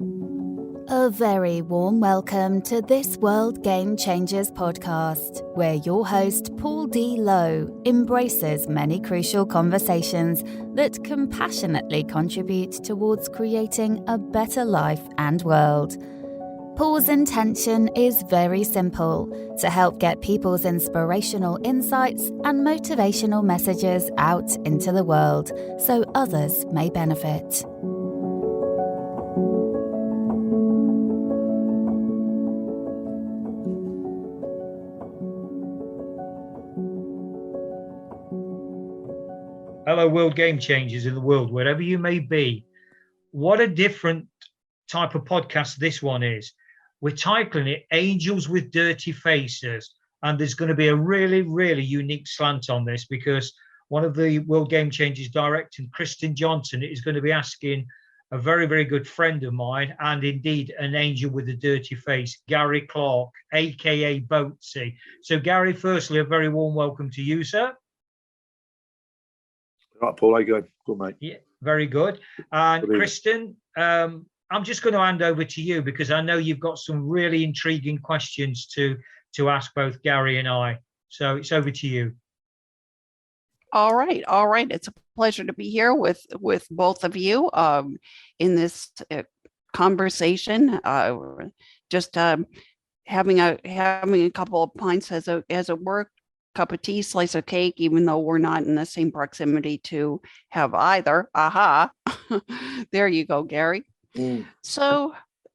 A very warm welcome to This World Game Changers podcast, where your host, Paul D. Lowe, embraces many crucial conversations that compassionately contribute towards creating a better life and world. Paul's intention is very simple: to help get people's inspirational insights and motivational messages out into the world so others may benefit. Hello, world game changers in the world, wherever you may be. What a different type of podcast this one is. We're titling it Angels with Dirty Faces. And there's going to be a really, really unique slant on this, because one of the World Game Changers directing, Kristin Johnson, is going to be asking a very, very good friend of mine, and indeed an angel with a dirty face, Gary Clarke, a.k.a. Boatsy. So, Gary, firstly, a very warm welcome to you, sir. Right, Paul, how you going? Good, mate. Yeah, very good. And Kristin, I'm just going to hand over to you, because I know you've got some really intriguing questions to ask both Gary and I. So it's over to you. All right. It's a pleasure to be here with both of you in this conversation. Just having a couple of pints as a work cup of tea, slice of cake, even though we're not in the same proximity to have either. Aha. There you go, Gary. So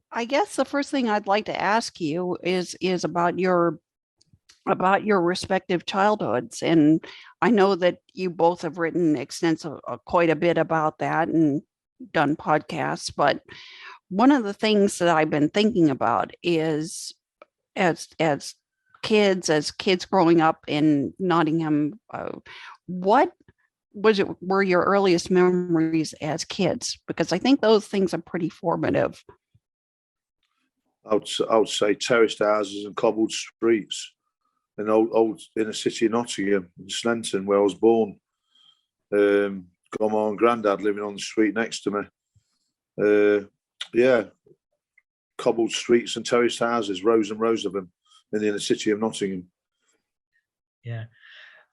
I guess the first thing I'd like to ask you is about your respective childhoods. And I know that you both have written quite a bit about that and done podcasts, but one of the things that I've been thinking about is as kids growing up in Nottingham, what were your earliest memories as kids? Because I think those things are pretty formative. I would say terraced houses and cobbled streets in old inner city of Nottingham, in Slenton, where I was born. Got my own granddad living on the street next to me. Cobbled streets and terraced houses, rows and rows of them, in the inner city of Nottingham. Yeah,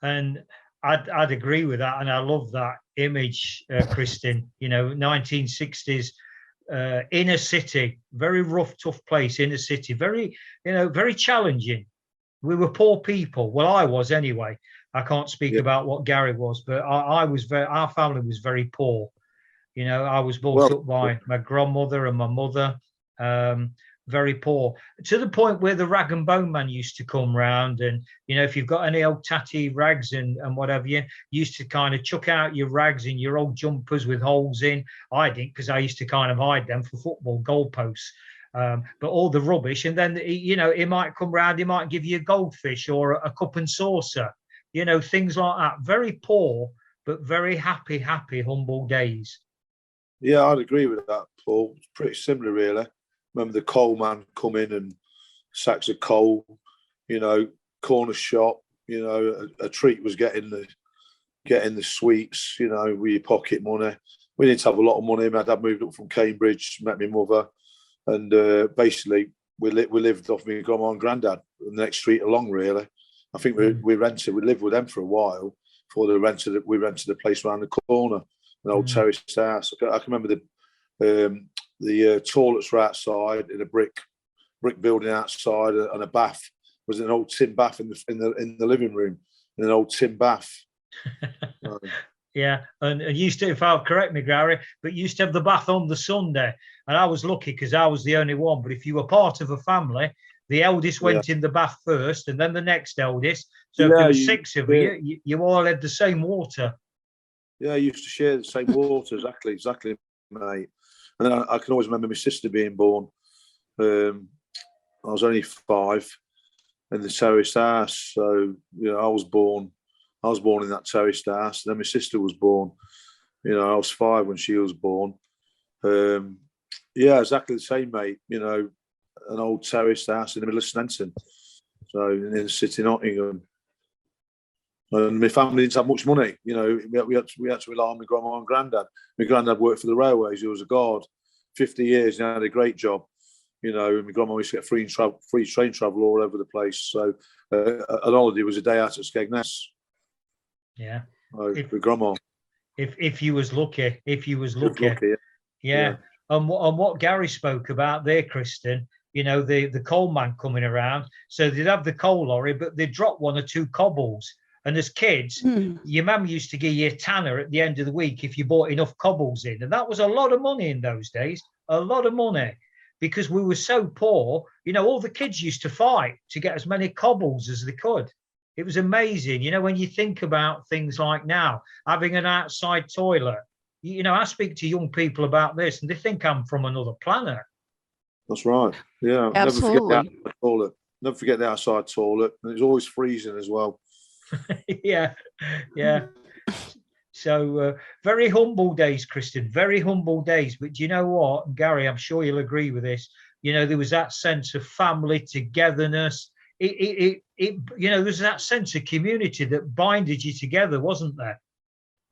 and I'd agree with that, and I love that image, Kristin. 1960s inner city, very rough, tough place, inner city, very challenging. We were poor people. Well, I was anyway. I can't speak about what Gary was, but our family was very poor. I was brought up by my grandmother and my mother. Very poor, to the point where the rag and bone man used to come round, and if you've got any old tatty rags and whatever, you used to kind of chuck out your rags and your old jumpers with holes in. I didn't, because I used to kind of hide them for football goalposts. But all the rubbish, and then he might come round, he might give you a goldfish or a cup and saucer, things like that. Very poor, but very happy, humble days. Yeah, I'd agree with that, Paul. It's pretty similar, really. Remember the coal man come in and sacks of coal, corner shop, a treat was getting the sweets, with your pocket money. We didn't have a lot of money. My dad moved up from Cambridge, met my mother, and basically we lived off my grandma and granddad in the next street along, really. I think we lived with them for a while before we rented a place around the corner, an old terraced house. I can remember the toilets were outside in a brick building outside, and a bath was an old tin bath in the living room, in an old tin bath. Yeah, and used to, if I'll correct me, Gary, but used to have the bath on the Sunday, and I was lucky because I was the only one. But if you were part of a family, the eldest went in the bath first, and then the next eldest. So if there were six of you, you all had the same water. Yeah, you used to share the same water, exactly, mate. And then I can always remember my sister being born. I was only 5 in the terraced house. So, I was born in that terraced house. And then my sister was born. I was 5 when she was born. Exactly the same, mate. An old terraced house in the middle of Slenton. So, in the city of Nottingham. And my family didn't have much money. We had to rely on my grandma and granddad. My granddad worked for the railways. He was a guard. 50 years and had a great job. You know, and my grandma used to get free train travel all over the place. So an holiday was a day out at Skegness. Yeah. With grandma. If you was lucky, yeah. Yeah. And what Gary spoke about there, Kristin, you know, the coal man coming around. So they'd have the coal lorry, but they'd drop 1 or 2 cobbles. And as kids, your mum used to give you a tanner at the end of the week if you bought enough cobbles in. And that was a lot of money in those days, a lot of money, because we were so poor. You know, all the kids used to fight to get as many cobbles as they could. It was amazing. You know, when you think about things like now, having an outside toilet, you know, I speak to young people about this and they think I'm from another planet. That's right. Yeah. Absolutely. Never forget the outside toilet. And it's always freezing as well. Yeah. So very humble days, Kristin, very humble days. But do you know what, Gary, I'm sure you'll agree with this. You know, there was that sense of family togetherness. You know, there's that sense of community that binded you together, wasn't there?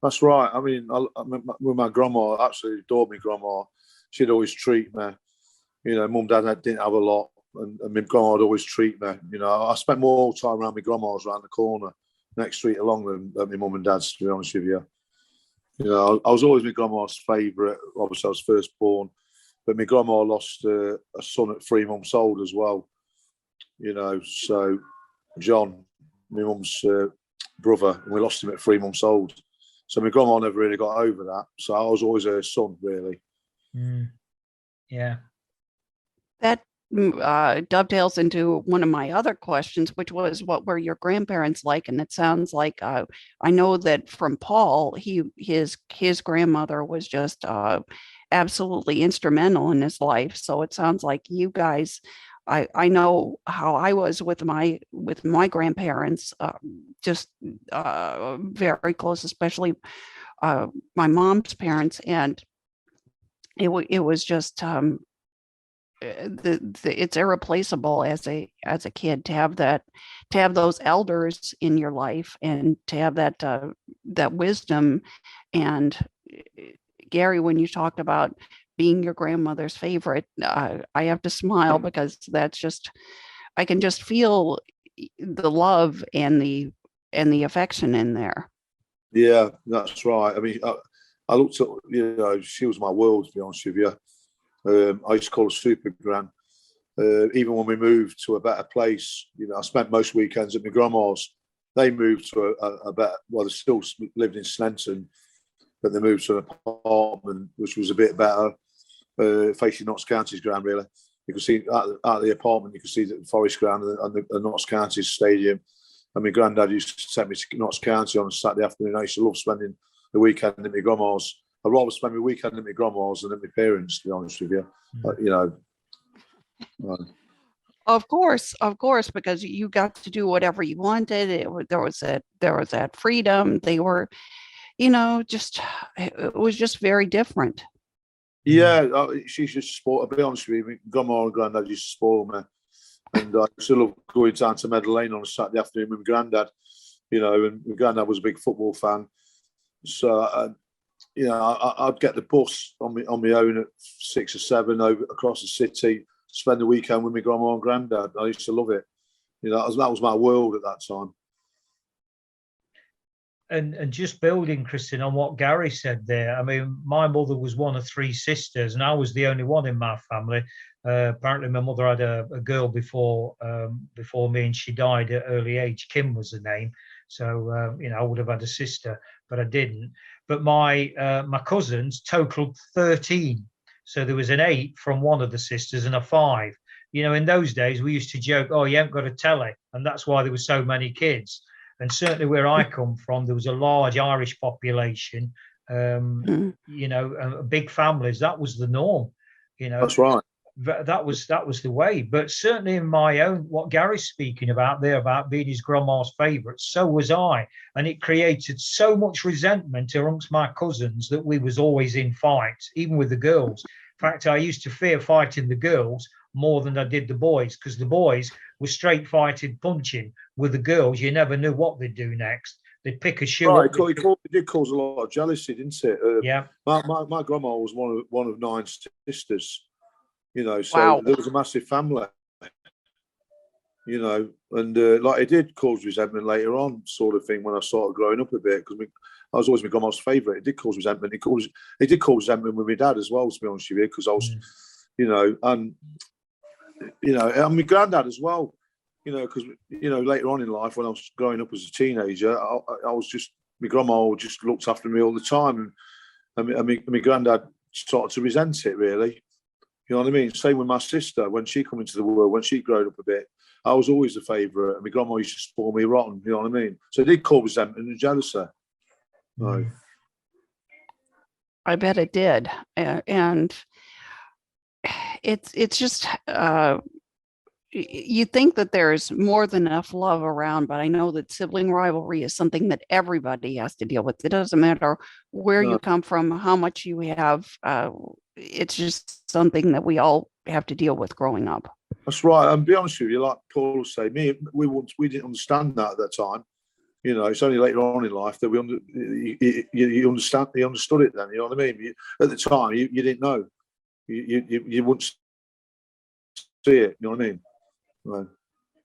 That's right. I mean, with my grandma, I absolutely adored my grandma. She'd always treat me. You know, mum, dad didn't have a lot, and my grandma would always treat me. You know, I spent more time around my grandma's around the corner, next street along than my mum and dad's, to be honest with you. You know, I was always my grandma's favourite. Obviously, I was first born, but my grandma lost a son at 3 months old as well. You know, so John, my mum's brother, and we lost him at 3 months old. So my grandma never really got over that. So I was always her son, really. Yeah. That dovetails into one of my other questions, which was, what were your grandparents like? And it sounds like I know that from Paul, his grandmother was just absolutely instrumental in his life. So it sounds like you guys. I know how I was with my grandparents, just very close, especially my mom's parents, and it was just it's irreplaceable as a kid to have those elders in your life and to have that wisdom. And Gary, when you talked about being your grandmother's favorite, I have to smile because that's just, I can just feel the love and the affection in there. Yeah, that's right. I mean, I looked at, you know, she was my world, to be honest with you. I used to call her Super Gran. Even when we moved to a better place, you know, I spent most weekends at my grandma's. They moved to a better, well, they still lived in Snenton, but they moved to an apartment which was a bit better, facing Notts County's ground, really. You could see out of the apartment, you could see the Forest ground and the Notts County stadium. And my granddad used to take me to Notts County on a Saturday afternoon. I used to love spending the weekend at my grandma's. I'd rather spend my weekend at my grandma's than at my parents', to be honest with you. You know. Of course, because you got to do whatever you wanted. There was that freedom. They were, you know, it was just very different. Yeah, she just spoiled. I'll be honest with you, my grandma and granddad used to spoil me, and I used to love going down to Meadow Lane on a Saturday afternoon with my granddad. You know, and my granddad was a big football fan, so you know, I'd get the bus on my own at 6 or 7 over across the city, spend the weekend with my grandma and granddad. I used to love it. You know, that was my world at that time. And just building, Kristin, on what Gary said there. I mean, my mother was one of 3 sisters, and I was the only one in my family. Apparently, my mother had a girl before me, and she died at early age. Kim was the name. So you know, I would have had a sister, but I didn't. But my cousins totaled 13. So there was an 8 from one of the sisters and a 5. You know, in those days we used to joke, "Oh, you haven't got a telly," and that's why there were so many kids. And certainly where I come from, there was a large Irish population, you know, big families. That was the norm, you know. That's right. That was the way. But certainly in my own, what Gary's speaking about there, about being his grandma's favourite, so was I. And it created so much resentment amongst my cousins that we was always in fights, even with the girls. In fact, I used to fear fighting the girls more than I did the boys, because the boys were straight fighting, punching. With the girls, you never knew what they'd do next. They'd pick a shoe Right, up. it did cause a lot of jealousy, didn't it? Yeah. My grandma was one of 9 sisters, you know, so Wow. there was a massive family, you know, and like it did cause resentment later on, sort of thing, when I started growing up a bit, because I was always my grandma's favourite. It did cause resentment. It did cause resentment with my dad as well, to be honest with you, because I was, you know, and my granddad as well, you know, because later on in life, when I was growing up as a teenager, I was just, my grandma just looked after me all the time, and my granddad started to resent it, really. You know what I mean? Same with my sister. When she come into the world, when she growed up a bit, I was always the favourite, and my grandma used to spoil me rotten. You know what I mean? So it did cause resentment and jealousy. Right. I bet it did, and it's just you think that there's more than enough love around, but I know that sibling rivalry is something that everybody has to deal with. It doesn't matter where you come from, how much you have. It's just something that we all have to deal with growing up. That's right. And be honest with you, like Paul will say, we didn't understand that at that time. You know, it's only later on in life that you understand. You understood it then. You know what I mean? At the time, you didn't know. You wouldn't see it. You know what I mean? Right.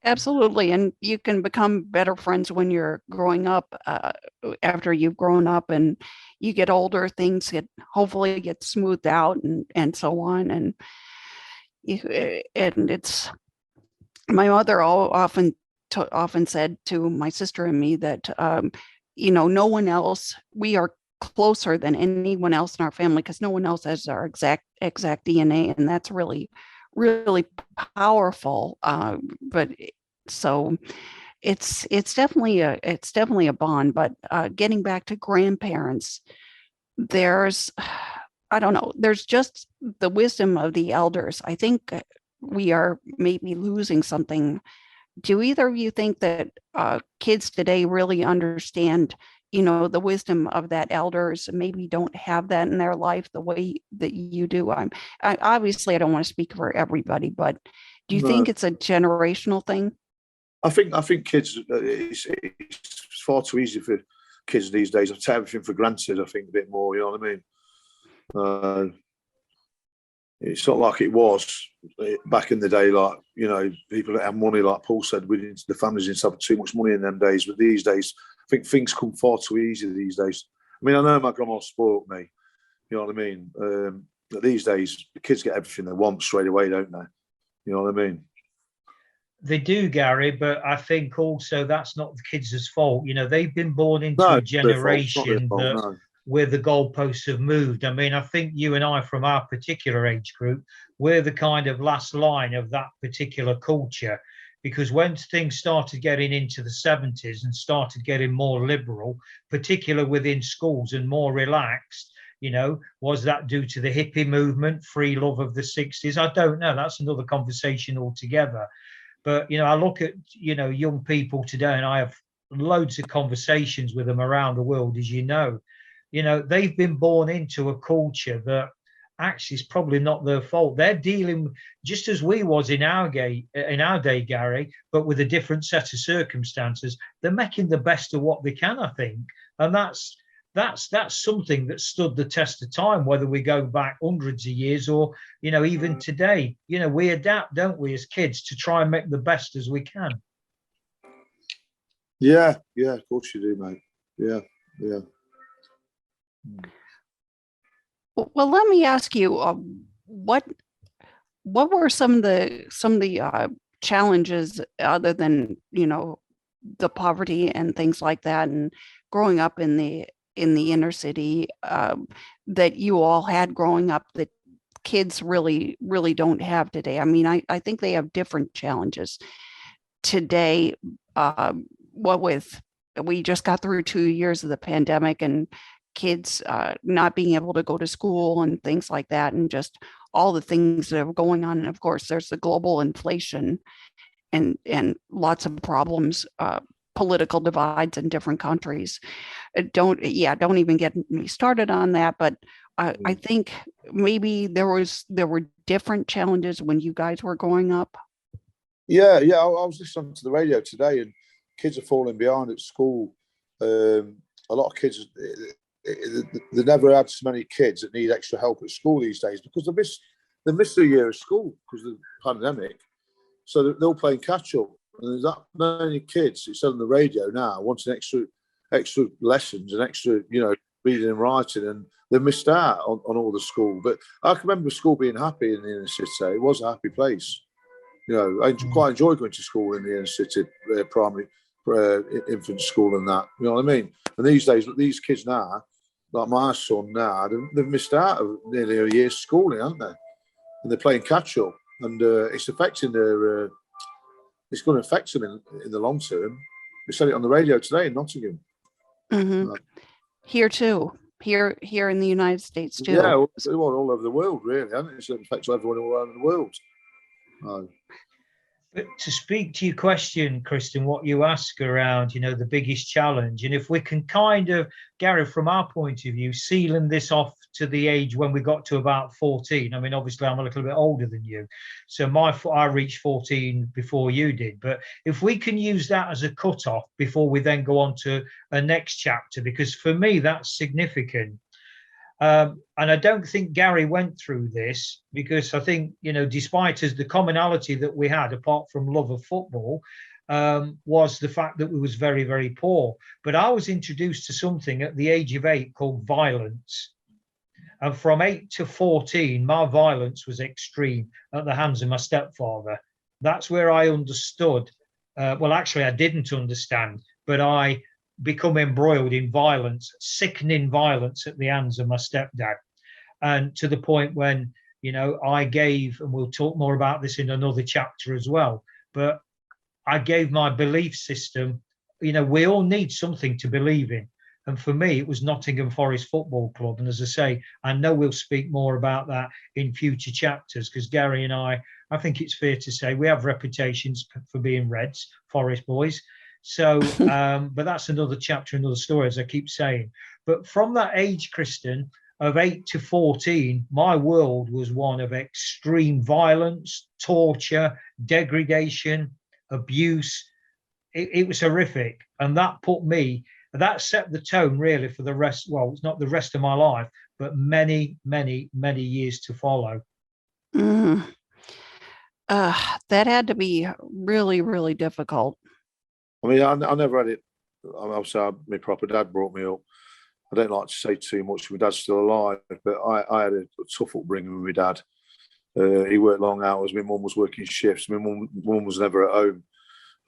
Absolutely. And you can become better friends when you're growing up. After you've grown up and you get older, things hopefully get smoothed out and so on. And it's, my mother often said to my sister and me that, no one else, we are closer than anyone else in our family because no one else has our exact DNA. And that's really, really powerful. But so it's definitely a bond. But getting back to grandparents, there's, I don't know, there's just the wisdom of the elders. I think we are maybe losing something. Do either of you think that kids today really understand, the wisdom of that elders, maybe don't have that in their life the way that you do? I obviously I don't want to speak for everybody, but do you think it's a generational thing? I think kids, it's far too easy for kids these days. I take everything for granted, I think, a bit more, you know what I mean? It's not like it was back in the day, like, people that have money, like Paul said, the families didn't have too much money in them days, but these days, I think things come far too easy these days. I mean, I know my grandma spoiled me, you know what I mean? But these days, the kids get everything they want straight away, don't they? You know what I mean? They do, Gary, but I think also that's not the kids' fault. They've been born into a generation where the goalposts have moved. I mean, I think you and I, from our particular age group, we're the kind of last line of that particular culture, because when things started getting into the 70s and started getting more liberal, particularly within schools, and more relaxed, was that due to the hippie movement, free love of the 60s? I don't know. That's another conversation altogether. But, I look at, young people today, and I have loads of conversations with them around the world, as you know. They've been born into a culture that actually is probably not their fault. They're dealing just as we was in our day, Gary, but with a different set of circumstances. They're making the best of what they can, I think. And that's something that stood the test of time, whether we go back hundreds of years or, even today. We adapt, don't we, as kids, to try and make the best as we can. Yeah, of course you do, mate. Yeah. Well, let me ask you, what were some of the challenges, other than the poverty and things like that, and growing up in the inner city, that you all had growing up that kids really, really don't have today? I mean, I think they have different challenges today. We just got through 2 years of the pandemic, and kids not being able to go to school and things like that, and just all the things that are going on. And of course, there's the global inflation and lots of problems, political divides in different countries. Don't even get me started on that. But I think maybe there were different challenges when you guys were growing up. Yeah. I was listening to the radio today, and kids are falling behind at school. A lot of kids, they never had so many kids that need extra help at school these days because they miss a year of school because of the pandemic. So they're all playing catch up. And there's that many kids, it's on the radio now, wanting extra lessons and extra, reading and writing, and they missed out on all the school. But I can remember school being happy in the inner city. It was a happy place. I quite enjoy going to school in the inner city, primary, infant school and that. You know what I mean? And these days, these kids now, like my son now, they've missed out of nearly a year's schooling, haven't they? And they're playing catch up, and it's affecting their. It's going to affect them in the long term. We said it on the radio today in Nottingham. Mm-hmm. Here too. Here in the United States too. Yeah, all over the world, really. I think it affects everyone all around the world. But to speak to your question, Kristin, what you ask around, the biggest challenge, and if we can kind of, Gary, from our point of view, sealing this off to the age when we got to about 14. I mean, obviously, I'm a little bit older than you, so I reached 14 before you did. But if we can use that as a cutoff before we then go on to a next chapter, because for me that's significant. And I don't think Gary went through this because I think, despite us, the commonality that we had, apart from love of football, was the fact that we was very, very poor. But I was introduced to something at the age of 8 called violence. And from 8 to 14, my violence was extreme at the hands of my stepfather. That's where I understood. Well, actually, I didn't understand, but I become embroiled in violence, sickening violence at the hands of my stepdad. And to the point when, I gave, and we'll talk more about this in another chapter as well, but I gave my belief system, we all need something to believe in. And for me, it was Nottingham Forest Football Club. And as I say, I know we'll speak more about that in future chapters because Gary and I think it's fair to say we have reputations for being Reds, Forest boys. So, but that's another chapter, another story, as I keep saying. But from that age, Kristin, of 8 to 14, my world was one of extreme violence, torture, degradation, abuse. It was horrific. And that set the tone really for the rest. Well, it's not the rest of my life, but many, many, many years to follow. That had to be really, really difficult. I mean, I never had it. Obviously, my proper dad brought me up. I don't like to say too much. My dad's still alive, but I had a tough upbringing with my dad. He worked long hours. My mum was working shifts. My mum was never at home.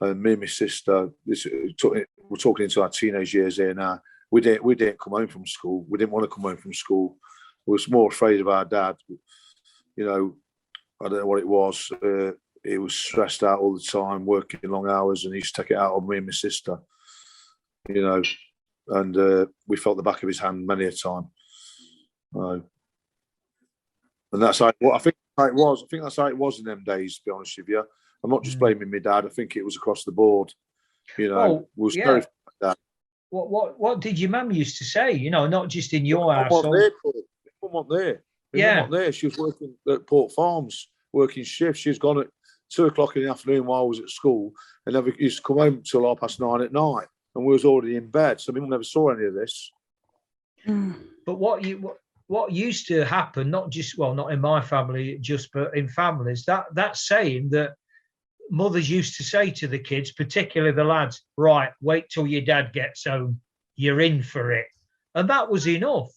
And me and my sister, we're talking into our teenage years here now. We didn't come home from school. We didn't want to come home from school. We was more afraid of our dad. I don't know what it was. He was stressed out all the time, working long hours, and he used to take it out on me and my sister. And we felt the back of his hand many a time. And that's how I think it was. I think that's how it was in them days, to be honest with you. I'm not just blaming my dad. I think it was across the board. We was very that. What did your mum used to say? Not just in your house. My mum wasn't there. My mum wasn't there. She was working at Port Farms, working shifts. She's gone at 2:00 in the afternoon while I was at school, and never used to come home till 9:30 at night, and we was already in bed. So my mum never saw any of this. But what used to happen, not in my family, but in families, that saying that mothers used to say to the kids, particularly the lads, right, wait till your dad gets home, you're in for it. And that was enough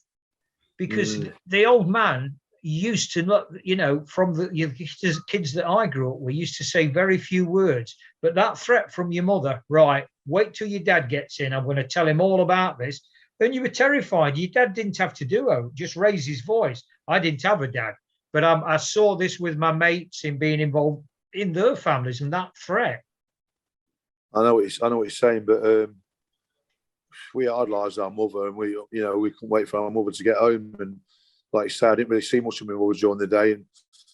because the old man used to not, from the kids that I grew up with, used to say very few words. But that threat from your mother, right, wait till your dad gets in, I'm going to tell him all about this. Then you were terrified. Your dad didn't have to do it, just raise his voice. I didn't have a dad, but I saw this with my mates in being involved in their families and that threat. I know what you're saying, but we idolised our mother, and we couldn't wait for our mother to get home. And like you said, I didn't really see much of my mother during the day and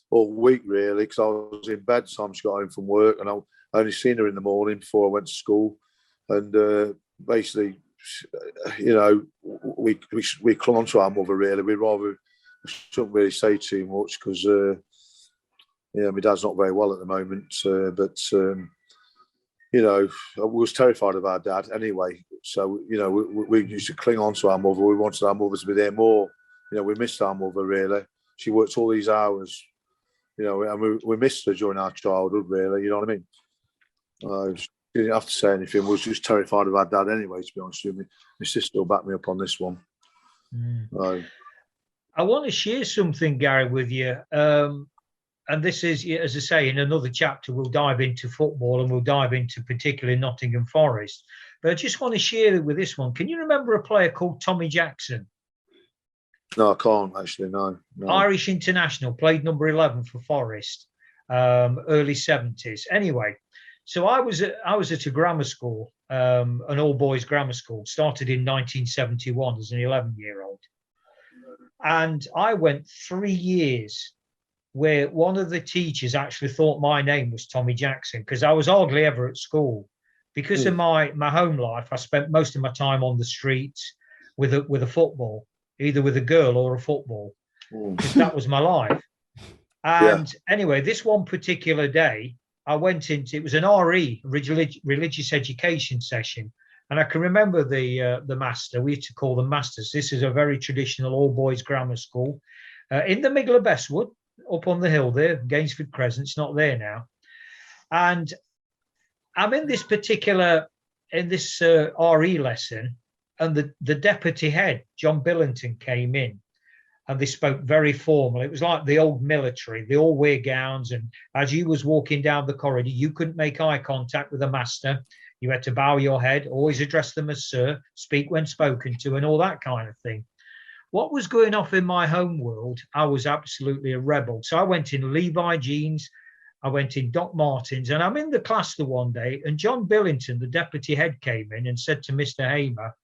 all week really, because I was in bed time she got home from work, and I only seen her in the morning before I went to school. And basically, we clung on to our mother really. We shouldn't really say too much because my dad's not very well at the moment. But you know, I was terrified of our dad anyway. So, you know, we used to cling on to our mother. We wanted our mother to be there more. You know, we missed our mother, really. She worked all these hours, you know, and we missed her during our childhood, really. You know what I mean? She didn't have to say anything. We was just terrified of our dad anyway, to be honest with you. My sister will back me up on this one. I want to share something, Gary, with you. And this is, as I say, in another chapter, we'll dive into football and we'll dive into particularly Nottingham Forest. But I just want to share it with this one. Can you remember a player called Tommy Jackson? No, I can't actually, no. Irish international, played number 11 for Forest, early 70s. Anyway, so I was at a grammar school, an all-boys grammar school, started in 1971 as an 11-year-old. And I went 3 years where one of the teachers actually thought my name was Tommy Jackson, because I was hardly ever at school. Because of my home life, I spent most of my time on the streets with a football, either with a girl or a football, because that was my life. And anyway, this one particular day, I went into, it was an RE, religious education session. And I can remember the master, we used to call them masters. This is a very traditional all-boys grammar school in the middle of Bestwood, up on the hill there, Gainsford Crescent. It's not there now. And I'm in this RE lesson, and the deputy head, John Billington, came in, and they spoke very formal. It was like the old military. They all wear gowns, and as you was walking down the corridor, you couldn't make eye contact with the master. You had to bow your head, always address them as sir, speak when spoken to, and all that kind of thing. What was going off in my home world, I was absolutely a rebel. So I went in Levi jeans, I went in Doc Martens, and I'm in the class the one day, and John Billington, the deputy head, came in and said to Mr. Hamer,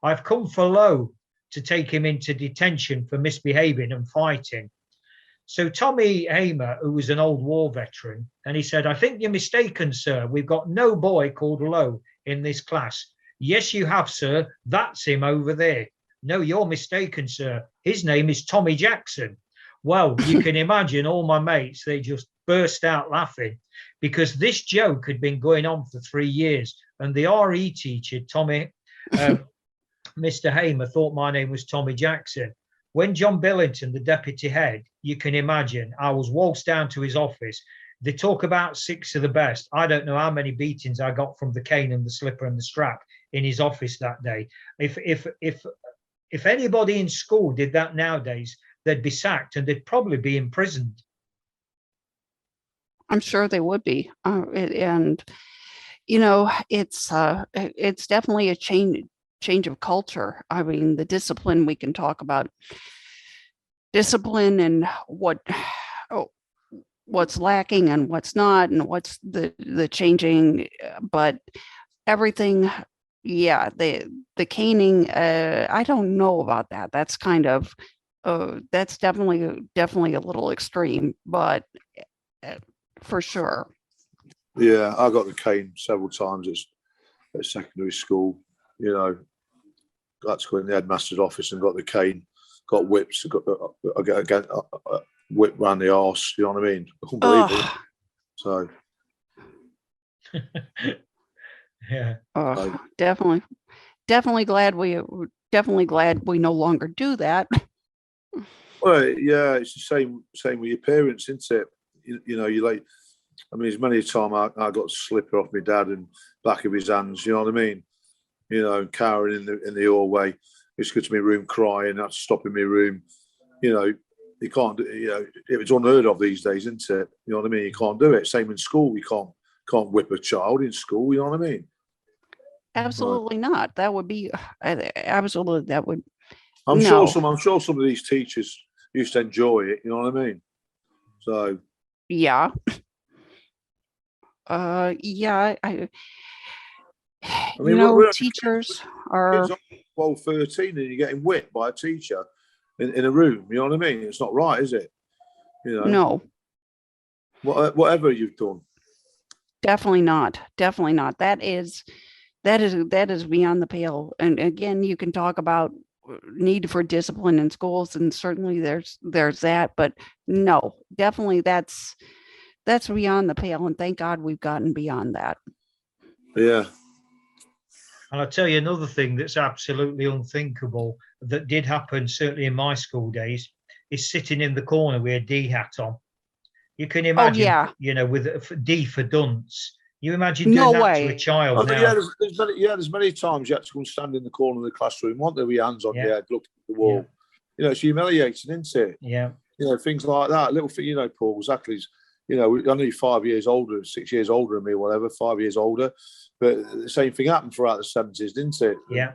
"I've come for Lowe to take him into detention for misbehaving and fighting." So Tommy Hamer, who was an old war veteran, and he said, "I think you're mistaken, sir. We've got no boy called Lowe in this class." "Yes, you have, sir. That's him over there." "No, you're mistaken, sir. His name is Tommy Jackson." Well, you can imagine all my mates, they just burst out laughing, because this joke had been going on for 3 years. And the RE teacher, Mr. Hamer, thought my name was Tommy Jackson. When John Billington, the deputy head, you can imagine, I was waltzed down to his office. They talk about 6 of the best. I don't know how many beatings I got from the cane and the slipper and the strap in his office that day. If anybody in school did that nowadays, they'd be sacked and they'd probably be imprisoned. I'm sure they would be. And, you know, it's definitely a change of culture. I mean, the discipline, we can talk about discipline and what's lacking and what's not, and what's the changing, but everything. Yeah, the caning, I don't know about that. That's kind of, that's definitely a little extreme, but for sure. Yeah, I got the cane several times at secondary school. You know, got to go in the headmaster's office and got the cane, got whips, got whipped around the arse. You know what I mean? Unbelievable. Oh. So. Yeah. Definitely glad we no longer do that. Well, yeah, it's the same with your parents, isn't it? You know, you like. I mean, as many a time I got a slipper off my dad and back of his hands. You know what I mean? You know, and cowering in the hallway. He used to go to my room crying. I had to stop in my room. You know, you can't. You know, it's unheard of these days, isn't it? You know what I mean? You can't do it. Same in school. You can't whip a child in school. You know what I mean? Absolutely not. That would be absolutely. That would. I'm sure some of these teachers used to enjoy it. You know what I mean? So. Yeah. Yeah. I mean, you know, teachers are 12, 13, and you're getting whipped by a teacher in a room. You know what I mean? It's not right, is it? You know. No. Whatever you've done. Definitely not. Definitely not. That is beyond the pale. And again, you can talk about need for discipline in schools, and certainly there's that, but no, definitely that's beyond the pale. And thank God we've gotten beyond that. Yeah. And I'll tell you another thing that's absolutely unthinkable that did happen, certainly in my school days, is sitting in the corner with a D hat on. You can imagine, yeah. With a D for dunce. You imagine No doing that way. to a child now. Yeah, there's many times you had to come stand in the corner of the classroom, weren't there, with your hands on your head, looking at the wall. It's humiliating, isn't it? Yeah. Things like that. Little thing, Paul, exactly. I know you're 5 years older, 6 years older than me, whatever, 5 years older. But the same thing happened throughout the 70s, didn't it? Yeah.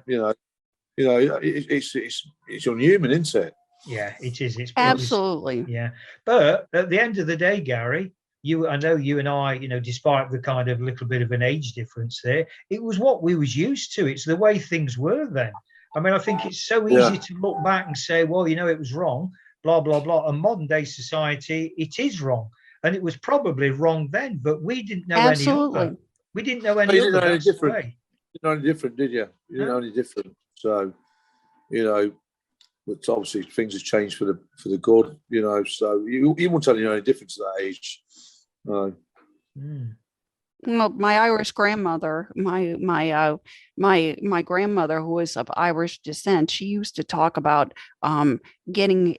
It's unhuman, isn't it? Yeah, it is. Absolutely. Yeah. But at the end of the day, Gary, I know you and I, despite the kind of little bit of an age difference there, it was what we was used to. It's the way things were then. I mean, I think it's so easy to look back and say, well, it was wrong, blah, blah, blah. And modern day society, it is wrong. And it was probably wrong then, but we didn't know any other. We didn't know any other. That's the way. You didn't know any different, did you? You didn't know any different. So, but obviously things have changed for the good, so you won't tell any difference at that age. No. Well, my Irish grandmother, my grandmother, who was of Irish descent, she used to talk about getting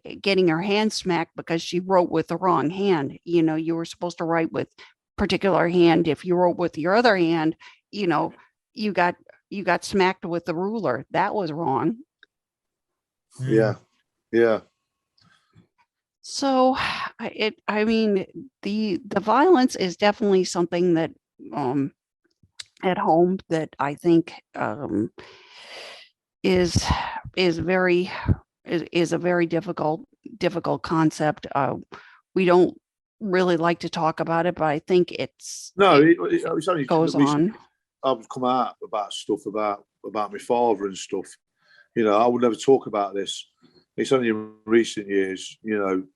her hand smacked because she wrote with the wrong hand. You were supposed to write with particular hand. If you wrote with your other hand, you got smacked with the ruler. That was wrong. Yeah. So the violence is definitely something that at home that I think is a very difficult concept. We don't really like to talk about it, but I think it only goes on. I've come out about stuff about my father and stuff. I would never talk about this. It's only in recent years, I've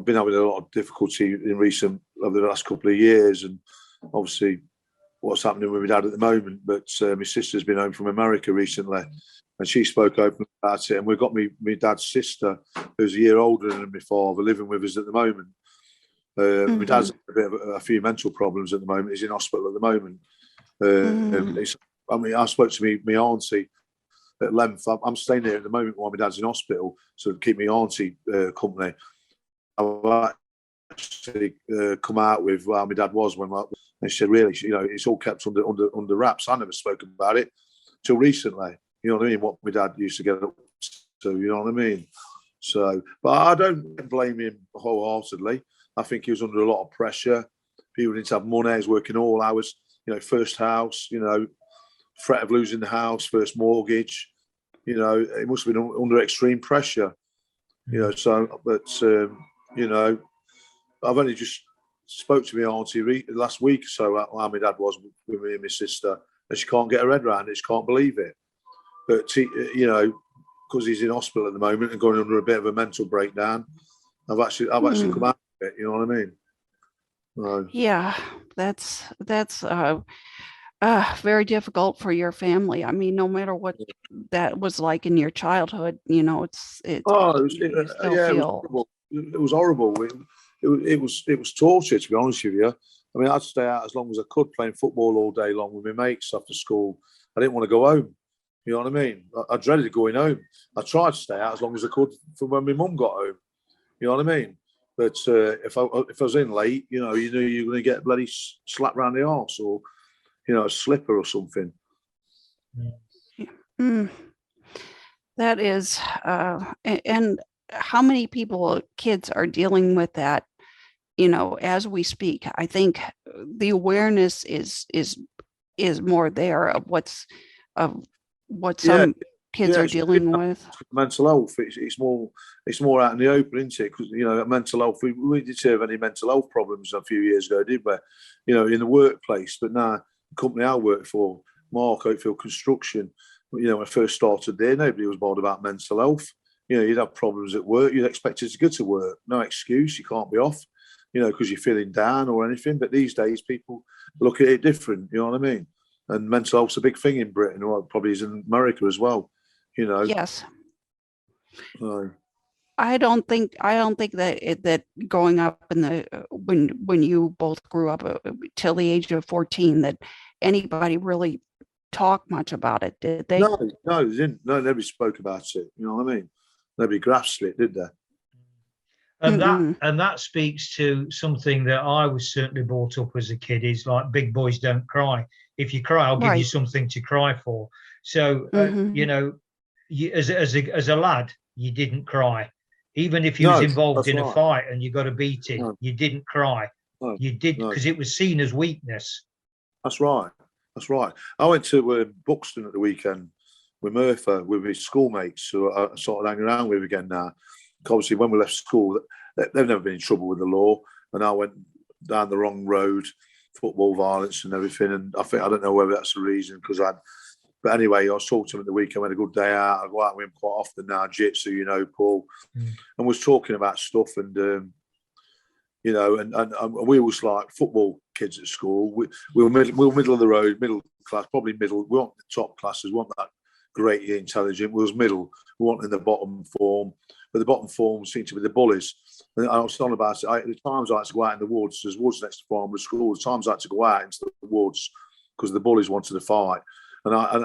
been having a lot of difficulty over the last couple of years, and obviously what's happening with my dad at the moment. But my sister's been home from America recently, and she spoke openly about it. And we've got my dad's sister, who's a year older than my father, living with us at the moment. My dad's a few mental problems at the moment. He's in hospital at the moment. I spoke to my auntie at length. I'm staying there at the moment while my dad's in hospital, so to keep my auntie company. I've actually come out with where my dad was and she said, really, it's all kept under wraps. I never spoke about it till recently. You know what I mean? What my dad used to get up to, you know what I mean? So, but I don't blame him wholeheartedly. I think he was under a lot of pressure. People didn't have money. He was working all hours. First house. Threat of losing the house, first mortgage. It must have been under extreme pressure. So, but I've only just spoke to my auntie last week or so how my dad was with me and my sister, and she can't get her head around it. She can't believe it. But because he's in hospital at the moment and going under a bit of a mental breakdown, I've actually come out of it. You know what I mean? Yeah, that's very difficult for your family. I mean, no matter what that was like in your childhood, it was horrible. It was torture, to be honest with you. I mean, I'd stay out as long as I could, playing football all day long with my mates after school. I didn't want to go home. You know what I mean? I dreaded going home. I tried to stay out as long as I could for when my mum got home. You know what I mean? But if I was in late, you knew you were going to get bloody slapped around the arse or, a slipper or something. That is, and how many kids are dealing with that, as we speak? I think the awareness is more there of what some kids are dealing with. Mental health, it's more out in the open, isn't it? Because mental health, we didn't have any mental health problems a few years ago, did we? In the workplace. But now, the company I work for, Mark Oakfield Construction, when I first started there, nobody was bothered about mental health. You'd have problems at work. You'd expect it to go to work. No excuse. You can't be off, because you're feeling down or anything. But these days, people look at it different. You know what I mean? And mental health's a big thing in Britain, or probably is in America as well. Yes. I don't think that growing up in when you both grew up till the age of 14, that anybody really talk much about it, did they? No, they didn't. No, nobody spoke about it. You know what I mean? Nobody grasped it, did they? And that speaks to something that I was certainly brought up as a kid, is like, big boys don't cry. If you cry, I'll give you something to cry for. So as a lad, you didn't cry, even if you was involved in a fight and you got a beating. You didn't cry. You did, because it was seen as weakness. That's right. I went to Buxton at the weekend with Murphy, with his schoolmates, who I sort of hang around with again now. Obviously, when we left school, they've never been in trouble with the law, and I went down the wrong road, football violence and everything. And I don't know whether that's the reason, but anyway, I was talking to him at the weekend. We had a good day out. I go out with him quite often now, jitsu, Paul, and was talking about stuff. And and we was like football kids at school. We were middle of the road, middle class, probably middle. We weren't the top classes, we weren't that greatly intelligent. We was middle. We weren't in the bottom form, but the bottom form seemed to be the bullies. And I was talking about it. The times I had to go out in the woods. There's woods next to primary school. The times I had to go out into the woods because the bullies wanted to fight. And I had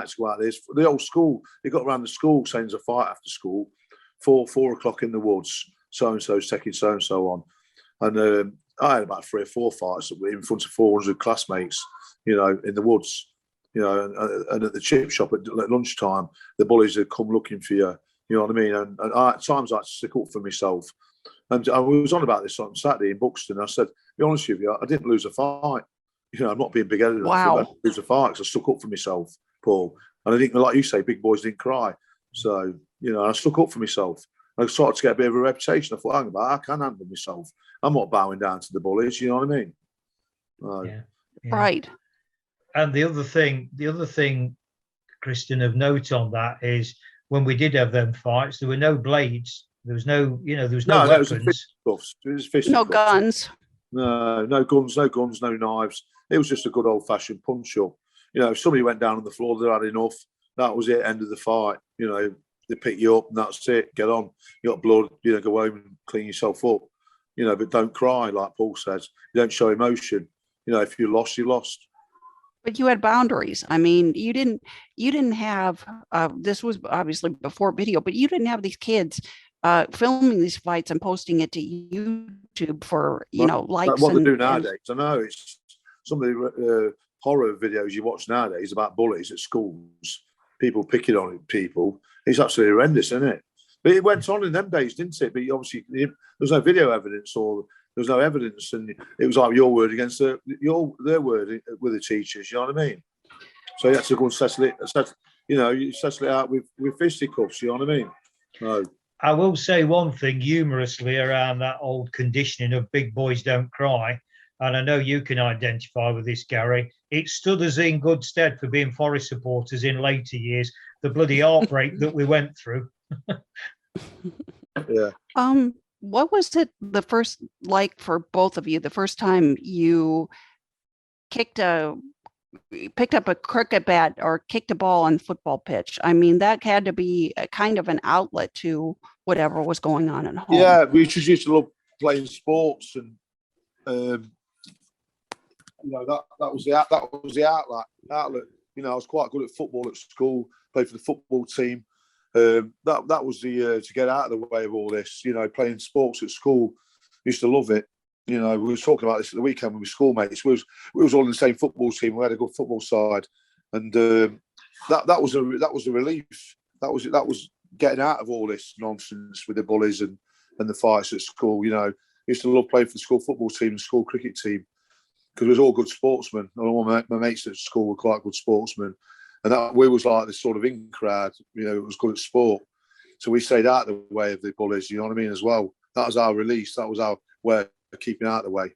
to go out there. The old school, they got around the school saying there's a fight after school, 4 o'clock in the woods, so-and-so's taking so-and-so on. And I had about 3 or 4 fights in front of 400 classmates, in the woods, and at the chip shop at lunchtime, the bullies had come looking for you, you know what I mean? And at times I had to stick up for myself. And I was on about this on Saturday in Buxton. I said, to be honest with you, I didn't lose a fight. I'm not being big-headed. Wow. I didn't lose a fight because I stuck up for myself, Paul. And I think, like you say, big boys didn't cry. So, I stuck up for myself. I started to get a bit of a reputation. I thought, hang about, I can handle myself. I'm not bowing down to the bullies, you know what I mean? Yeah. Right. And the other thing, Kristin, of note on that is, when we did have them fights, there were no blades. There was no weapons. It was fisticuffs. No guns. No guns, no knives. It was just a good old-fashioned punch-up. If somebody went down on the floor, they had enough. That was it, end of the fight. They pick you up and that's it. Get on. You got blood, go home and clean yourself up. But don't cry, like Paul says. You don't show emotion. If you lost, you lost. But you had boundaries. I mean, you didn't have, this was obviously before video, but you didn't have these kids filming these fights and posting it to YouTube for, likes. What they do nowadays. I know it's some of the horror videos you watch nowadays about bullies at schools, people picking on people. It's absolutely horrendous, isn't it? But it went on in them days, didn't it? But obviously, there was no video evidence, or there was no evidence, and it was like your word against their word with the teachers. You know what I mean? So you had to go and settle it. You settle it out with fisticuffs. You know what I mean? No. I will say one thing humorously around that old conditioning of big boys don't cry, and I know you can identify with this, Gary. It stood us in good stead for being Forest supporters in later years. The bloody heartbreak that we went through. Yeah. What was it like for both of you? The first time you picked up a cricket bat or kicked a ball on the football pitch? I mean, that had to be a kind of an outlet to whatever was going on at home. Yeah, we just used to love playing sports, and that was the outlet. I was quite good at football at school. Played for the football team. That was the to get out of the way of all this. Playing sports at school. Used to love it. We were talking about this at the weekend with my schoolmates. We was all in the same football team. We had a good football side, and that was a relief. That was getting out of all this nonsense with the bullies and the fights at school. Used to love playing for the school football team and school cricket team because we was all good sportsmen. All my mates at school were quite good sportsmen, and that we was like this sort of in crowd. It was good at sport, so we stayed out of the way of the bullies. You know what I mean? As well, that was our release. That was our way of keeping out of the way.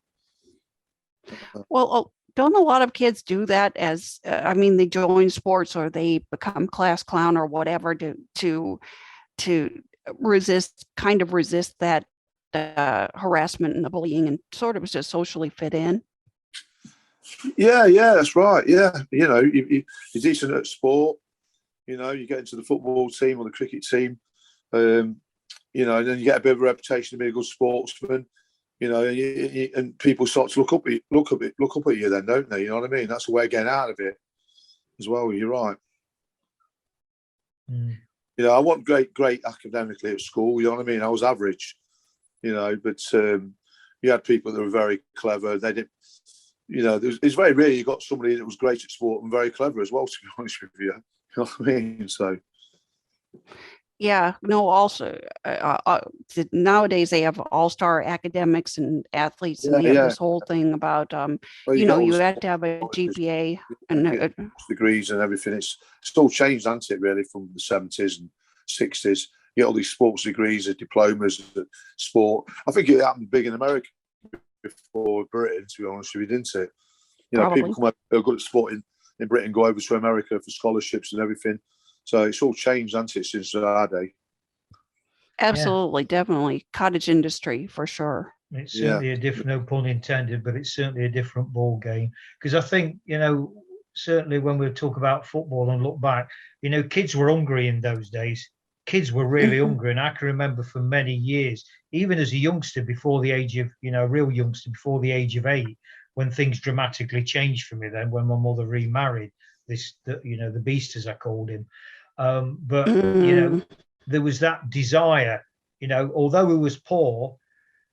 Well, don't a lot of kids do that as, they join sports or they become class clown or whatever to resist that harassment and the bullying and sort of just socially fit in? Yeah, that's right. Yeah, you're decent at sport. You get into the football team or the cricket team, and then you get a bit of a reputation to be a good sportsman. You know, and people start to look up at you then, don't they? You know what I mean? That's a way of getting out of it as well. You're right. Mm. You know, I wasn't great academically at school. You know what I mean? I was average. You know, but you had people that were very clever. They didn't. You know, it's very rare you got somebody that was great at sport and very clever as well. To be honest with you, you know what I mean? So. Yeah, no, also nowadays they have all-star academics and athletes, and they have this whole thing about, well, you know, you have to have a GPA and degrees and everything. It's still changed, hasn't it, really, from the 70s and 60s. You get all these sports degrees, diplomas, sport. I think it happened big in America before Britain, to be honest with you, didn't it? You know, Probably. people come over, they're good at sport in Britain, go over to America for scholarships and everything. So it's all changed, hasn't it, since our day? Absolutely, definitely. Cottage industry, for sure. It's certainly a different, no pun intended, but it's certainly a different ball game. Because I think, you know, certainly when we talk about football and look back, you know, kids were hungry in those days. Kids were really hungry. And I can remember for many years, even as a youngster before the age of, you know, a real youngster before the age of 8, when things dramatically changed for me then, when my mother remarried you know, the beast, as I called him. But, you know, there was that desire, you know, although we was poor,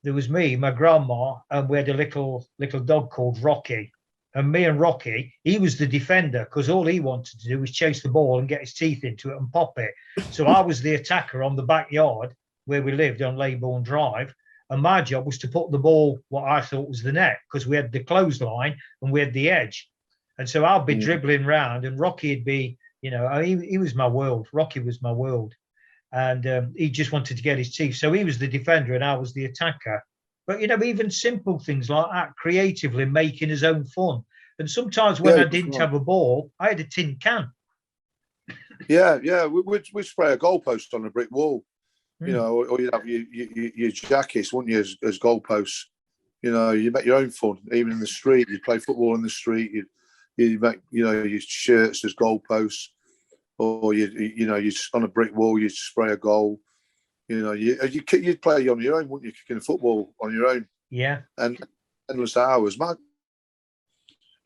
there was me, my grandma, and we had a little dog called Rocky. And me and Rocky, he was the defender because all he wanted to do was chase the ball and get his teeth into it and pop it. So I was the attacker on the backyard where we lived on Leybourne Drive. And my job was to put the ball, what I thought was the net, because we had the clothesline and we had the edge. And so I'll be dribbling round and Rocky'd be, you know, he was my world. Rocky was my world. And he just wanted to get his teeth. So he was the defender and I was the attacker. But, you know, even simple things like that, creatively making his own fun. And sometimes when I didn't have a ball, I had a tin can. Yeah. We'd spray a goalpost on a brick wall, you know, or you'd have your jackets, wouldn't you, as goalposts. You know, you make your own fun, even in the street. You'd play football in the street. You'd make, you know, your shirts as goalposts. Or you know, you on a brick wall, you'd spray a goal. You know, you'd play on your own, wouldn't you? Kicking a football on your own. Yeah. And endless hours. Man,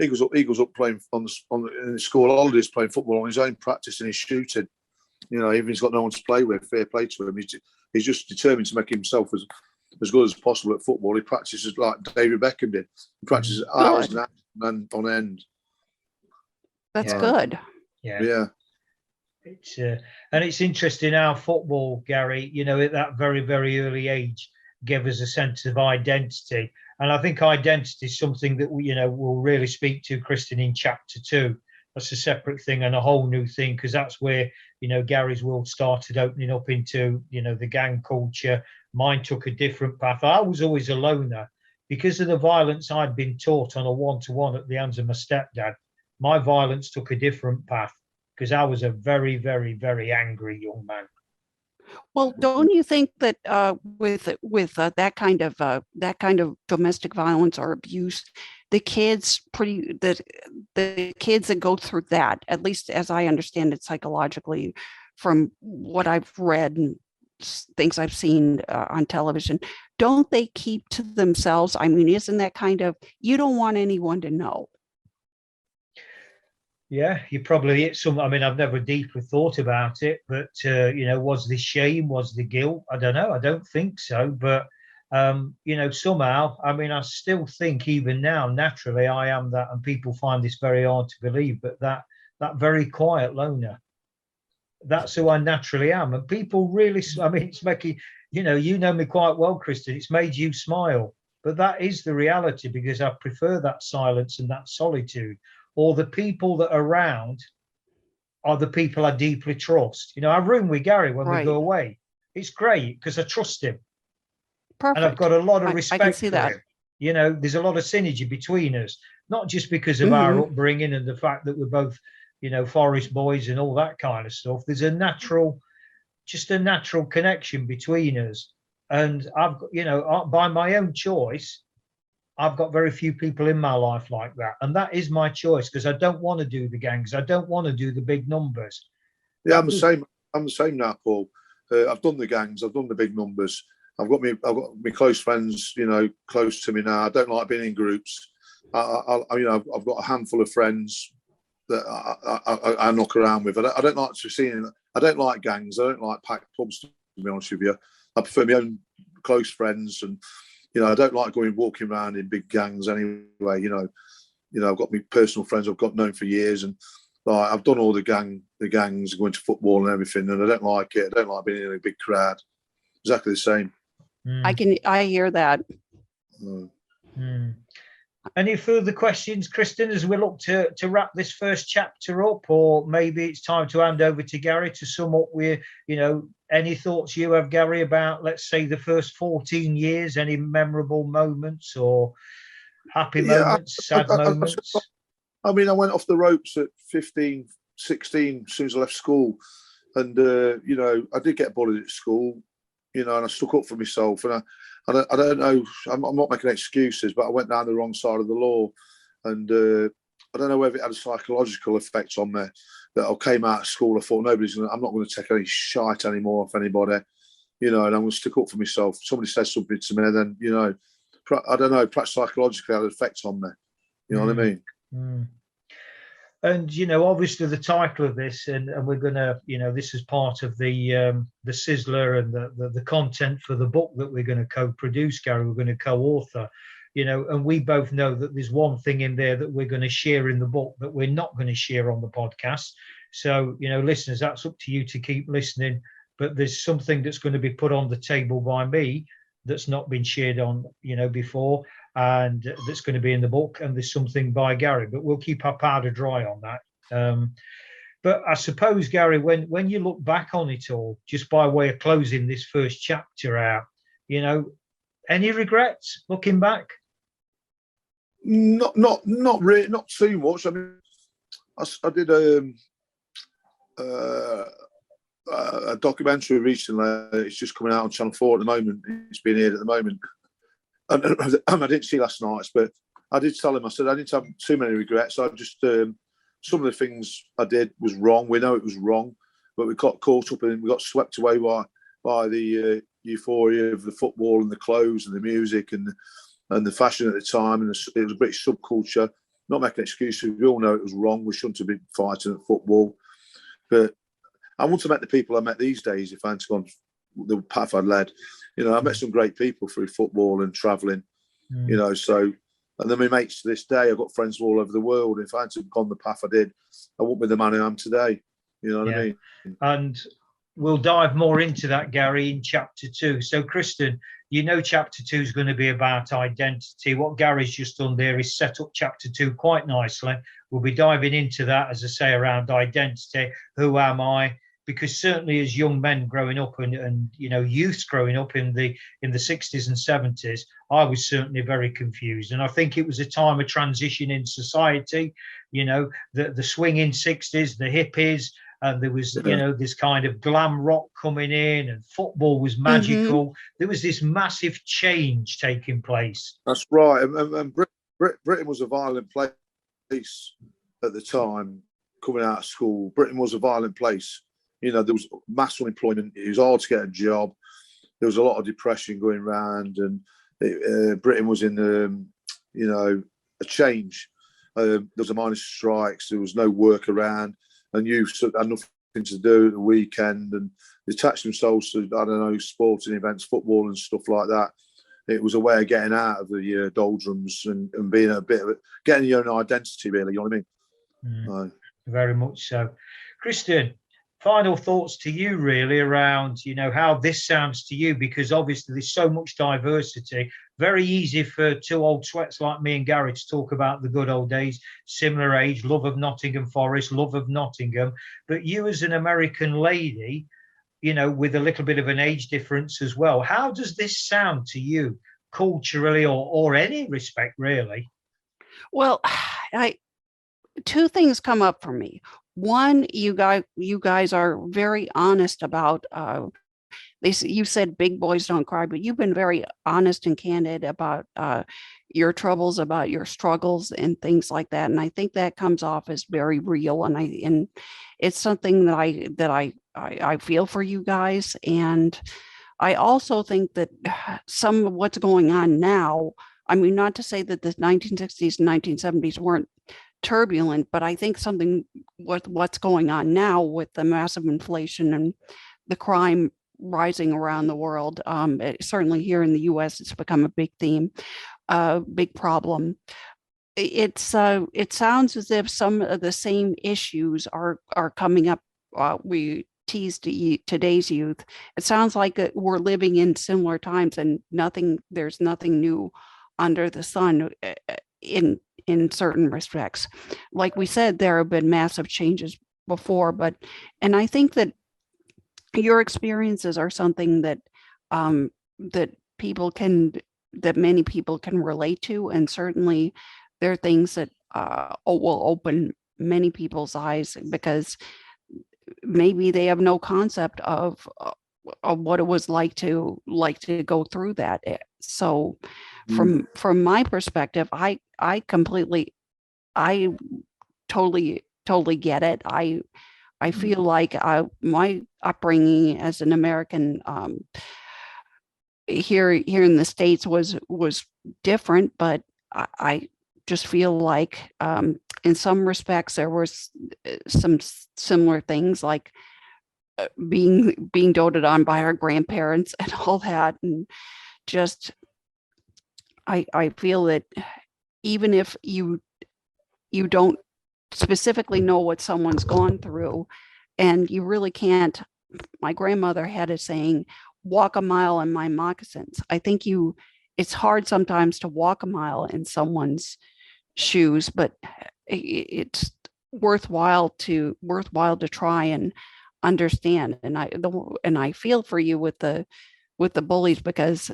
Eagles up playing in the school holidays, playing football on his own, practicing his shooting. You know, even he's got no one to play with. Fair play to him. He's just determined to make himself as good as possible at football. He practices like David Beckham did. He practices hours and hours on end. That's good. Yeah. It's interesting how football, Gary, you know, at that very, very early age, gave us a sense of identity. And I think identity is something that we, you know, we'll really speak to Kristin in chapter 2. That's a separate thing and a whole new thing, because that's where, you know, Gary's world started opening up into, you know, the gang culture. Mine took a different path. I was always a loner because of the violence I'd been taught on a one-to-one at the hands of my stepdad. My violence took a different path, because I was a very, very, very angry young man. Well, don't you think that with that kind of domestic violence or abuse, the kids that go through that, at least as I understand it psychologically, from what I've read and things I've seen on television, don't they keep to themselves? I mean, isn't that kind of, you don't want anyone to know? Yeah, you probably hit some. I mean, I've never deeply thought about it, but you know, was the shame, was the guilt? I don't know. I don't think so. But you know, somehow, I mean, I still think even now, naturally, I am that, and people find this very hard to believe. But that very quiet loner, that's who I naturally am, and people really. I mean, it's making, you know me quite well, Kristin. It's made you smile, but that is the reality, because I prefer that silence and that solitude. Or the people that are around are the people I deeply trust. You know, I room with Gary when we go away. It's great because I trust him. Perfect. And I've got a lot of respect I can see for him. You know, there's a lot of synergy between us, not just because of our upbringing and the fact that we're both, you know, forest boys and all that kind of stuff. There's a natural connection between us. And I've got, you know, by my own choice, I've got very few people in my life like that. And that is my choice, because I don't want to do the gangs. I don't want to do the big numbers. Yeah, I'm the same now, Paul. I've done the gangs. I've done the big numbers. I've got my close friends, you know, close to me now. I don't like being in groups. You know, I've got a handful of friends that I knock around with. I don't like to see. I don't like gangs. I don't like packed pubs, to be honest with you. I prefer my own close friends, and you know, I don't like walking around in big gangs anyway. You know, I've got my personal friends I've got known for years, and like, I've done all the gangs, going to football and everything, and I don't like it. I don't like being in a big crowd. Exactly the same. I hear that. Any further questions, Kristin, as we look to wrap this first chapter up, or maybe it's time to hand over to Gary to sum up with, you know, any thoughts you have, Gary, about, let's say, the first 14 years, any memorable moments or happy moments, sad moments? I mean, I went off the ropes at 15, 16, as soon as I left school. And, you know, I did get bullied at school, you know, and I stuck up for myself. And I don't know, I'm not making excuses, but I went down the wrong side of the law. And I don't know whether it had a psychological effect on me, that I came out of school, I thought, I'm not going to take any shite anymore off anybody, you know, and I'm going to stick up for myself. Somebody says something to me, then, you know, I don't know, perhaps psychologically had an effect on me. You know what I mean? And, you know, obviously the title of this, and we're going to, you know, this is part of the sizzler and the content for the book that we're going to co-produce, Gary, we're going to co-author, you know, and we both know that there's one thing in there that we're going to share in the book that we're not going to share on the podcast. So, you know, listeners, that's up to you to keep listening. But there's something that's going to be put on the table by me that's not been shared on, you know, before, and that's going to be in the book, and there's something by Gary, but we'll keep our powder dry on that. But I suppose, Gary, when you look back on it all, just by way of closing this first chapter out, you know, any regrets looking back? Not really, not too much. I mean, I did a documentary recently. It's just coming out on Channel 4 at the moment. It's being aired at the moment. And I didn't see last night's, but I did tell him, I said, I didn't have too many regrets. I just, some of the things I did was wrong. We know it was wrong, but we got caught up and we got swept away by the euphoria of the football and the clothes and the music and the fashion at the time. And it was a British subculture. Not making excuses. We all know it was wrong. We shouldn't have been fighting at football. But I want to meet the people I met these days if I hadn't gone the path I'd led. You know, I met some great people through football and travelling, you know, so, and then my mates to this day, I've got friends all over the world. If I hadn't gone the path I did, I wouldn't be the man I am today. You know what I mean? And we'll dive more into that, Gary, in chapter 2. So, Kristin, you know, chapter 2 is going to be about identity. What Gary's just done there is set up chapter 2 quite nicely. We'll be diving into that, as I say, around identity. Who am I? Because certainly as young men growing up and you know, youths growing up in the 60s and 70s, I was certainly very confused. And I think it was a time of transition in society, you know, the swinging 60s, the hippies, and there was, you know, this kind of glam rock coming in, and football was magical. There was this massive change taking place. That's right. And Britain was a violent place at the time, coming out of school. Britain was a violent place. You know, there was mass unemployment. It was hard to get a job. There was a lot of depression going around, and Britain was in, you know, a change. There was a miners' strikes. There was no work around, and youth had nothing to do at the weekend, and they attached themselves to, I don't know, sporting events, football and stuff like that. It was a way of getting out of the doldrums and being a bit of it, getting your own identity, really. You know what I mean? Very much so. Kristin, final thoughts to you, really, around, you know, how this sounds to you, because obviously there's so much diversity. Very easy for two old sweats like me and Gary to talk about the good old days, similar age, love of Nottingham Forest, love of Nottingham. But you as an American lady, you know, with a little bit of an age difference as well, how does this sound to you culturally or any respect, really? Well, two things come up for me. One, you guys are very honest about, you said big boys don't cry, but you've been very honest and candid about your troubles, about your struggles and things like that. And I think that comes off as very real. And it's something that I feel for you guys. And I also think that some of what's going on now, I mean, not to say that the 1960s and 1970s weren't turbulent, but I think something with what's going on now with the massive inflation and the crime rising around the world, certainly here in the US, it's become a big theme, big problem. It sounds as if some of the same issues are coming up. We teased today's youth. It sounds like we're living in similar times, and there's nothing new under the sun in certain respects. Like we said, there have been massive changes before, and I think that your experiences are something that that many people can relate to, and certainly there are things that will open many people's eyes, because maybe they have no concept of what it was like to go through that. So from my perspective, I totally get it. I feel like my upbringing as an American here in the States was different, but I just feel like in some respects there was some similar things, like being doted on by our grandparents and all that, and just I feel that even if you don't specifically know what someone's gone through, and you really can't. My grandmother had a saying, walk a mile in my moccasins. I think it's hard sometimes to walk a mile in someone's shoes, but it's worthwhile to try and understand. And I feel for you with the bullies, because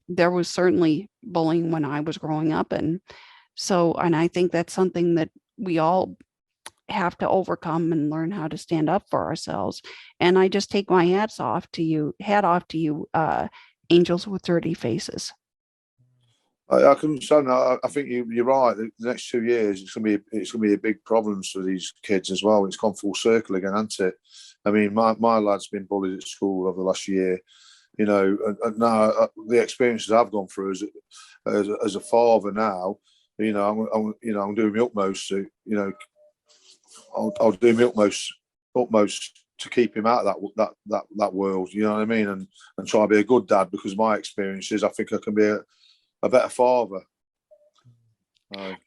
there was certainly bullying when I was growing up, and I think that's something that we all have to overcome and learn how to stand up for ourselves. And I just take my hat off to you, Angels with Dirty Faces. I can understand that. I think you're right. The next 2 years, it's gonna be a big problem for these kids as well. It's gone full circle again, hasn't it? I mean, my lad's been bullied at school over the last year, you know, and now the experiences I've gone through as a father now, you know, I'm doing my utmost to, you know, I'll do my utmost to keep him out of that world. You know what I mean? And try to be a good dad, because my experiences, I think I can be a better father.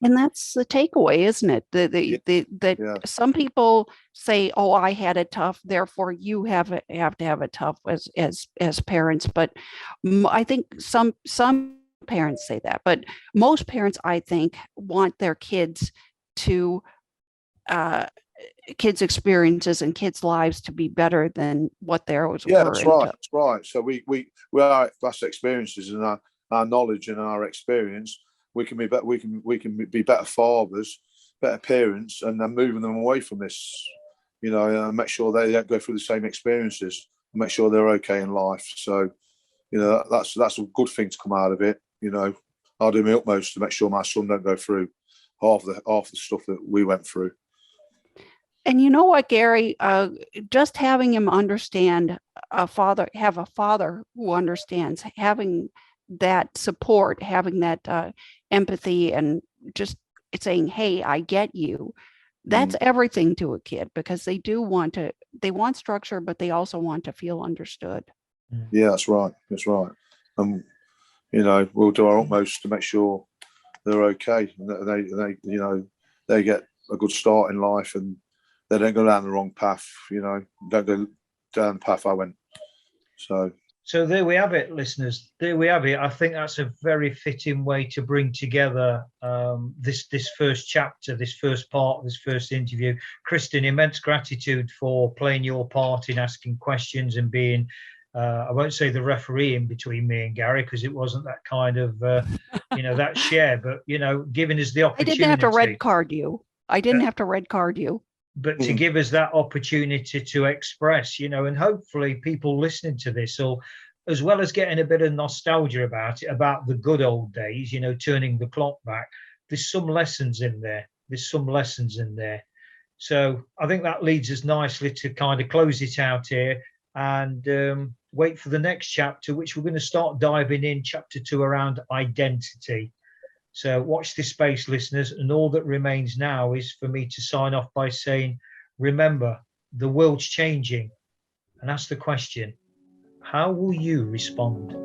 And that's the takeaway, isn't it? That some people say, "Oh, I had it tough, therefore you have to have it tough as parents." But I think some parents say that, but most parents, I think, want their kids to kids' experiences and kids' lives to be better than what theirs were. That's right. That's right. So we are vast experiences, and our knowledge and our experience, we can be better fathers, better parents, and then moving them away from this, you know, and make sure they don't go through the same experiences, and make sure they're okay in life. So, you know, that's a good thing to come out of it. You know, I'll do my utmost to make sure my son don't go through half the stuff that we went through. And you know what, Gary, just having him understand have a father who understands, having that support, having that empathy, and just saying, "Hey, I get you." That's everything to a kid, because they want structure, but they also want to feel understood. Yeah, that's right. That's right. You know, we'll do our utmost to make sure they're okay, and they you know, they get a good start in life, and they don't go down the wrong path. You know, don't go down the path I went. So there we have it, listeners. There we have it. I think that's a very fitting way to bring together this first chapter, this first part of this first interview. Kristin, immense gratitude for playing your part in asking questions and being, I won't say the referee in between me and Gary, because it wasn't that kind of, you know, that share, but, you know, giving us the opportunity. I didn't have to red card you. But to give us that opportunity to express, you know, and hopefully people listening to this, or as well as getting a bit of nostalgia about it, about the good old days, you know, turning the clock back, there's some lessons in there. So I think that leads us nicely to kind of close it out here. And wait for the next chapter, which we're going to start diving in, chapter 2, around identity. So watch this space, listeners. And all that remains now is for me to sign off by saying, remember, the world's changing. And ask the question, how will you respond?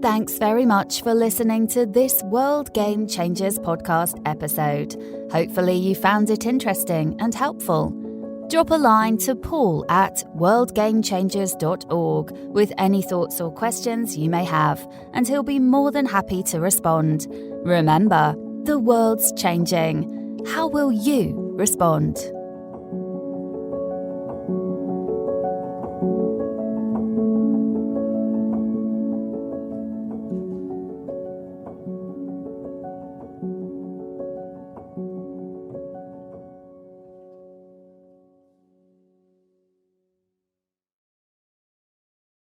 Thanks very much for listening to this World Game Changers podcast episode. Hopefully you found it interesting and helpful. Drop a line to Paul at worldgamechangers.org with any thoughts or questions you may have, and he'll be more than happy to respond. Remember, the world's changing. How will you respond?